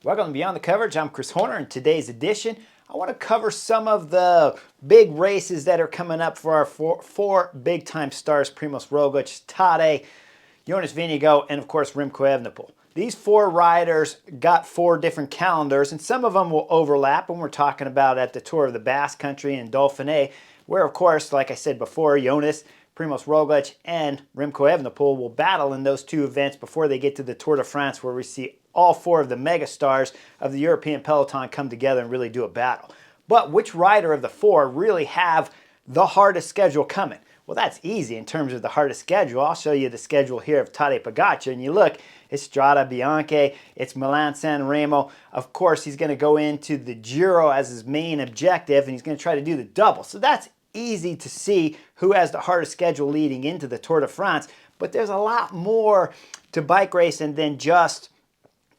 Welcome to Beyond the Coverage. I'm Chris Horner. In today's edition, I want to cover some of the big races that are coming up for our four big-time stars: Primož Roglič, Tadej, Jonas Vingegaard, and of course Remco Evenepoel. These four riders got four different calendars, and some of them will overlap when we're talking about at the Tour of the Basque Country in Dauphiné, where of course, like I said before, Jonas, Primož Roglič, and Remco Evenepoel will battle in those two events before they get to the Tour de France, where we see all four of the mega stars of the European peloton come together and really do a battle. But which rider of the four really have the hardest schedule coming? Well, that's easy in terms of the hardest schedule. I'll show you the schedule here of Tadej Pogačar, and you look, it's Strade Bianche, it's Milan-San Remo. Of course, he's going to go into the Giro as his main objective, and he's going to try to do the double. So that's easy to see who has the hardest schedule leading into the Tour de France. But there's a lot more to bike racing than just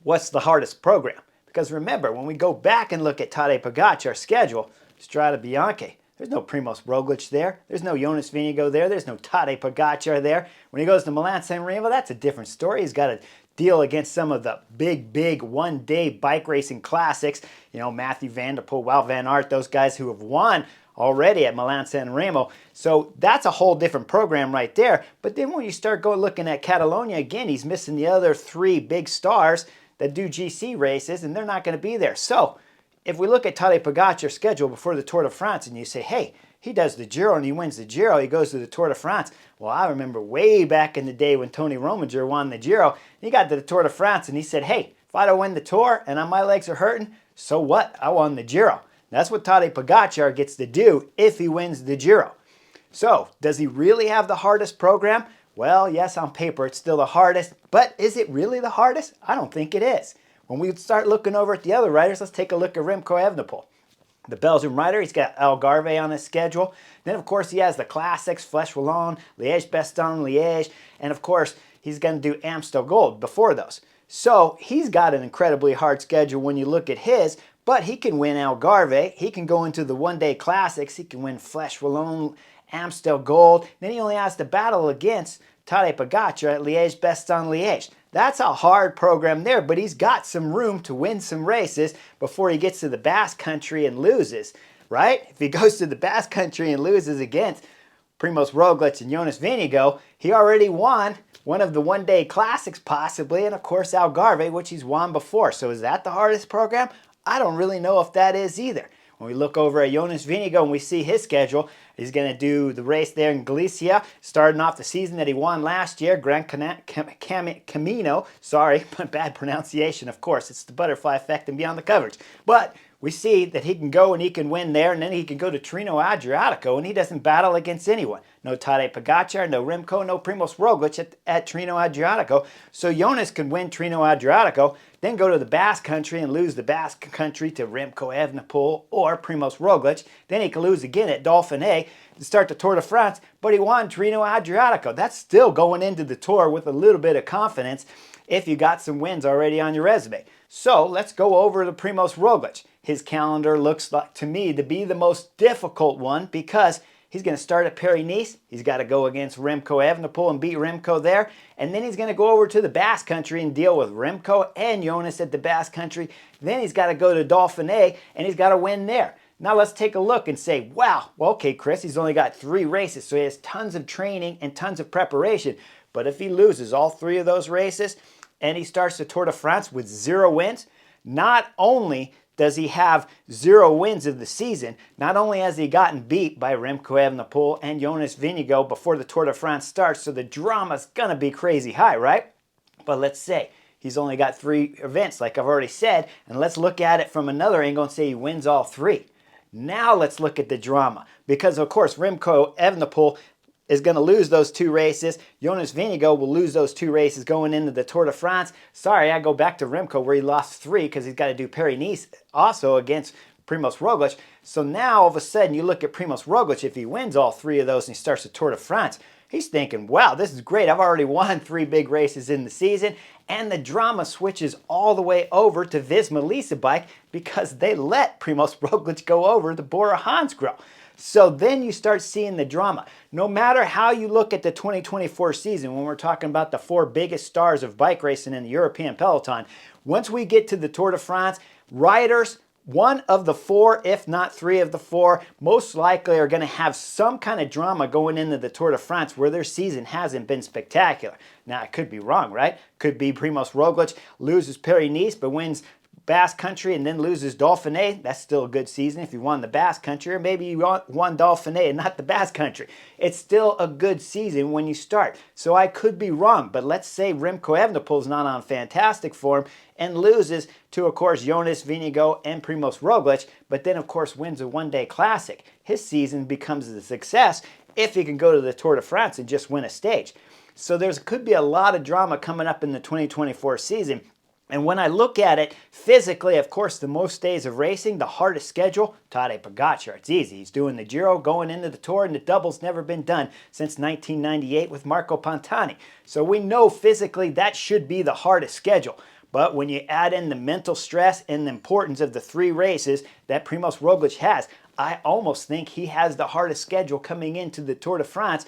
what's the hardest program. Because remember, when we go back and look at Tadej Pogačar's schedule, Strade Bianche, there's no Primož Roglič there. There's no Jonas Vingegaard there. There's no Tadej Pogačar there. When he goes to Milan-San Remo, that's a different story. He's got to deal against some of the big one-day bike racing classics. You know, Mathieu van der Poel, Wout van Aert, those guys who have won already at Milan-San Remo. So that's a whole different program right there. But then when you start looking at Catalonia, again, he's missing the other three big stars that do GC races, and they're not going to be there. So if we look at Tadej Pogačar's schedule before the Tour de France and you say, hey, he does the Giro and he wins the Giro, he goes to the Tour de France. Well, I remember way back in the day when Tony Rominger won the Giro, he got to the Tour de France and he said, hey, if I don't win the Tour and my legs are hurting, so what? I won the Giro. That's what Tadej Pogačar gets to do if he wins the Giro. So does he really have the hardest program? Well, yes, on paper it's still the hardest, but is it really the hardest? I don't think it is. When we start looking over at the other riders, let's take a look at Remco Evenepoel. The Belgian rider, he's got Algarve on his schedule. Then, of course, he has the classics, Flèche Wallonne, Liège-Bastogne-Liège, and, of course, he's going to do Amstel Gold before those. So he's got an incredibly hard schedule when you look at his, but he can win Algarve. He can go into the one-day classics. He can win Flèche Wallonne, Amstel Gold. Then he only has to battle against Tadej Pogačar at Liège-Bastogne-Liège. That's a hard program there, but he's got some room to win some races before he gets to the Basque Country and loses, right? If he goes to the Basque Country and loses against Primož Roglič and Jonas Vingegaard, he already won one of the one-day classics possibly, and of course Algarve, which he's won before. So is that the hardest program? I don't really know if that is either. When we look over at Jonas Vingegaard and we see his schedule, he's going to do the race there in Galicia, starting off the season that he won last year, Gran Camino. Sorry, my bad pronunciation, of course. It's the butterfly effect and Beyond the Coverage. But we see that he can go and he can win there, and then he can go to Trino Adriatico, and he doesn't battle against anyone. No Tadej Pogačar, no Remco, no Primož Roglič at Trino Adriatico. So Jonas can win Trino Adriatico, then go to the Basque Country and lose the Basque Country to Remco Evenepoel or Primož Roglič. Then he can lose again at Dauphiné to start the Tour de France, but he won Trino Adriatico. That's still going into the Tour with a little bit of confidence if you got some wins already on your resume. So let's go over to Primož Roglič. His calendar looks like, to me, to be the most difficult one because he's going to start at Paris-Nice. He's got to go against Remco Evenepoel and beat Remco there. And then he's going to go over to the Basque Country and deal with Remco and Jonas at the Basque Country. Then he's got to go to Dauphiné and he's got to win there. Now let's take a look and say, wow, well, okay, Chris, he's only got 3 races, so he has tons of training and tons of preparation. But if he loses all 3 of those races and he starts the Tour de France with 0 wins, not only does he have 0 wins of the season, not only has he gotten beat by Remco Evenepoel and Jonas Vingegaard before the Tour de France starts, so the drama's going to be crazy high, right? But let's say he's only got 3 events, like I've already said, and let's look at it from another angle and say he wins all 3. Now let's look at the drama, because of course Remco Evenepoel is going to lose those 2 races. Jonas Vingegaard will lose those 2 races going into the Tour de France. Sorry, I go back to Remco where he lost 3 because he's got to do Paris-Nice also against Primož Roglič. So now all of a sudden you look at Primož Roglič, if he wins all 3 of those and he starts the Tour de France, he's thinking, wow, this is great. I've already won 3 big races in the season. And the drama switches all the way over to Visma Lease Bike because they let Primož Roglič go over the Bora Hansgrohe. So then you start seeing the drama. No matter how you look at the 2024 season, when we're talking about the four biggest stars of bike racing in the European peloton, Once we get to the Tour de France, riders, one of the four, if not three of the four, most likely are going to have some kind of drama going into the Tour de France where their season hasn't been spectacular. Now, I could be wrong, right? Could be Primož Roglič loses Paris-Nice but wins Basque Country and then loses Dauphiné. That's still a good season if you won the Basque Country, or maybe you won Dauphiné and not the Basque Country. It's still a good season when you start. So I could be wrong, but let's say Remco Evenepoel's not on fantastic form and loses to, of course, Jonas Vingegaard and Primož Roglič, but then, of course, wins a one-day classic. His season becomes a success if he can go to the Tour de France and just win a stage. So there could be a lot of drama coming up in the 2024 season. And when I look at it physically, of course, the most days of racing, the hardest schedule, Tadej Pogačar. It's easy. He's doing the Giro, going into the Tour, and the double's never been done since 1998 with Marco Pantani. So we know physically that should be the hardest schedule. But when you add in the mental stress and the importance of the three races that Primož Roglič has, I almost think he has the hardest schedule coming into the Tour de France,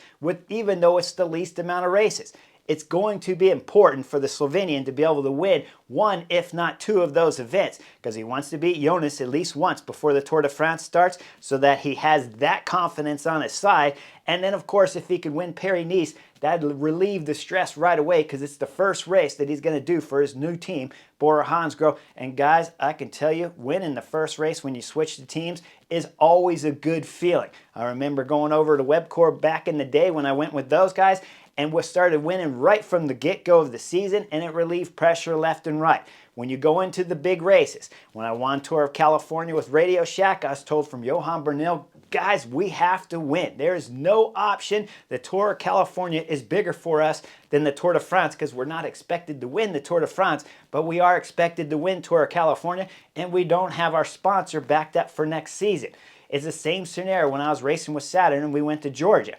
even though it's the least amount of races. It's going to be important for the Slovenian to be able to win one, if not two, of those events, because he wants to beat Jonas at least once before the Tour de France starts so that he has that confidence on his side. And then, of course, if he could win Paris-Nice, that'd relieve the stress right away because it's the first race that he's going to do for his new team, Bora-Hansgrohe. And guys, I can tell you, winning the first race when you switch the teams is always a good feeling. I remember going over to Webcor back in the day when I went with those guys, and we started winning right from the get-go of the season, and it relieved pressure left and right. When you go into the big races, when I won Tour of California with Radio Shack, I was told from Johan Bernal, guys, we have to win. There is no option. The Tour of California is bigger for us than the Tour de France because we're not expected to win the Tour de France, but we are expected to win Tour of California, and we don't have our sponsor backed up for next season. It's the same scenario when I was racing with Saturn and we went to Georgia.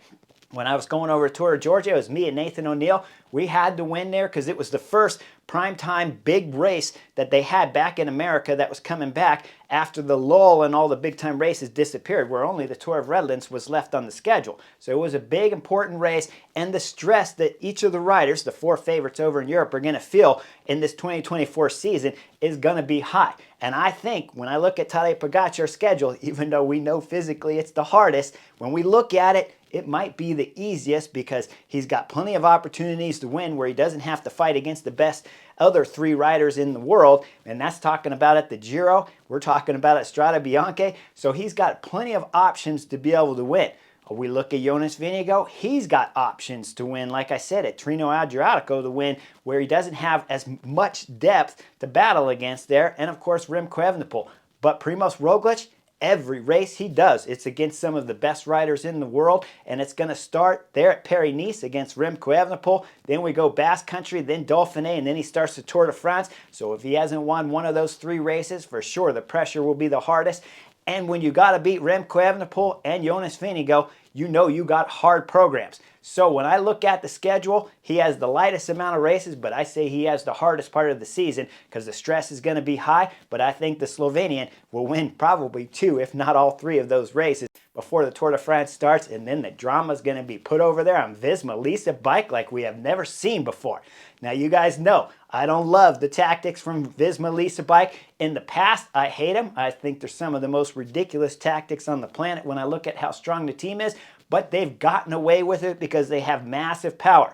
When I was going over to Tour of Georgia, it was me and Nathan O'Neill. We had to win there because it was the first primetime big race that they had back in America that was coming back after the lull and all the big-time races disappeared, where only the Tour of Redlands was left on the schedule. So it was a big, important race, and the stress that each of the riders, the four favorites over in Europe, are going to feel in this 2024 season is going to be high. And I think when I look at Tadej Pogačar's schedule, even though we know physically it's the hardest, when we look at it, it might be the easiest because he's got plenty of opportunities to win where he doesn't have to fight against the best other three riders in the world. And that's talking about at the Giro. We're talking about at Strade Bianche. So he's got plenty of options to be able to win. We look at Jonas Vingegaard. He's got options to win, like I said, at Trino Adriatico to win, where he doesn't have as much depth to battle against there. And, of course, Remco Evenepoel. But Primož Roglič, every race he does, it's against some of the best riders in the world, and it's going to start there at Paris-Nice against Remco Evenepoel. Then we go Basque Country, then Dauphiné, and then he starts the Tour de France. So if he hasn't won one of those three races, for sure the pressure will be the hardest. And when you got to beat Remco Evenepoel and Jonas Vingegaard, you know you got hard programs. So when I look at the schedule, he has the lightest amount of races, but I say he has the hardest part of the season because the stress is going to be high. But I think the Slovenian will win probably two, if not all three of those races before the Tour de France starts. And then the drama is going to be put over there on Visma Lisa bike like we have never seen before. Now, you guys know I don't love the tactics from Visma Lisa bike. In the past, I hate them. I think they're some of the most ridiculous tactics on the planet when I look at how strong the team is. But they've gotten away with it because they have massive power.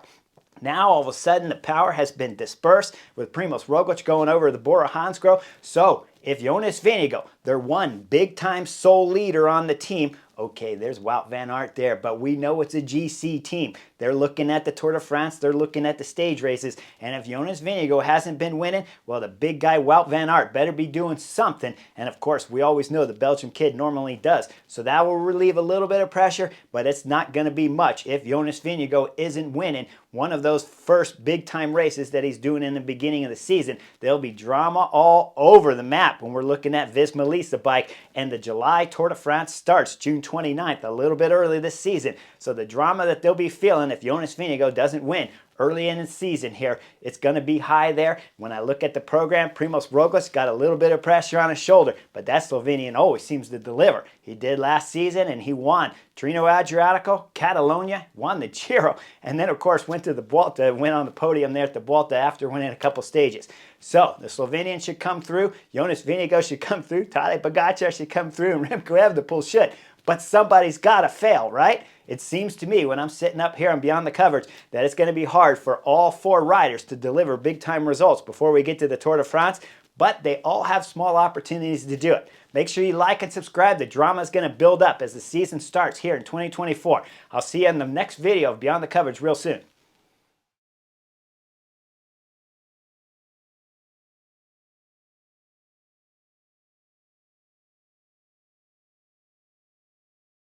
Now, all of a sudden, the power has been dispersed with Primož Roglič going over the Bora-Hansgrohe. So, if Jonas Vingegaard, their one big-time sole leader on the team, okay, there's Wout van Aert there, but we know it's a GC team. They're looking at the Tour de France, they're looking at the stage races, and if Jonas Vingegaard hasn't been winning, well, the big guy Wout van Aert better be doing something, and of course, we always know the Belgian kid normally does, so that will relieve a little bit of pressure, but it's not going to be much if Jonas Vingegaard isn't winning one of those first big-time races that he's doing in the beginning of the season. There'll be drama all over the map when we're looking at Visma Lisa bike, and the July Tour de France starts June 29th, a little bit early this season. So the drama that they'll be feeling if Jonas Vingegaard doesn't win early in the season here. It's going to be high there. When I look at the program, Primož Roglič got a little bit of pressure on his shoulder, but that Slovenian always seems to deliver. He did last season, and he won Trino Adriatico, Catalonia, won the Giro, and then, of course, went to the Vuelta, went on the podium there at the Vuelta after winning a couple stages. So the Slovenian should come through, Jonas Vingegaard should come through, Tadej Pogačar should come through, and Remco Evenepoel should. But somebody's got to fail, right? It seems to me when I'm sitting up here on Beyond the Coverage that it's going to be hard for all 4 riders to deliver big-time results before we get to the Tour de France, but they all have small opportunities to do it. Make sure you like and subscribe. The drama is going to build up as the season starts here in 2024. I'll see you in the next video of Beyond the Coverage real soon.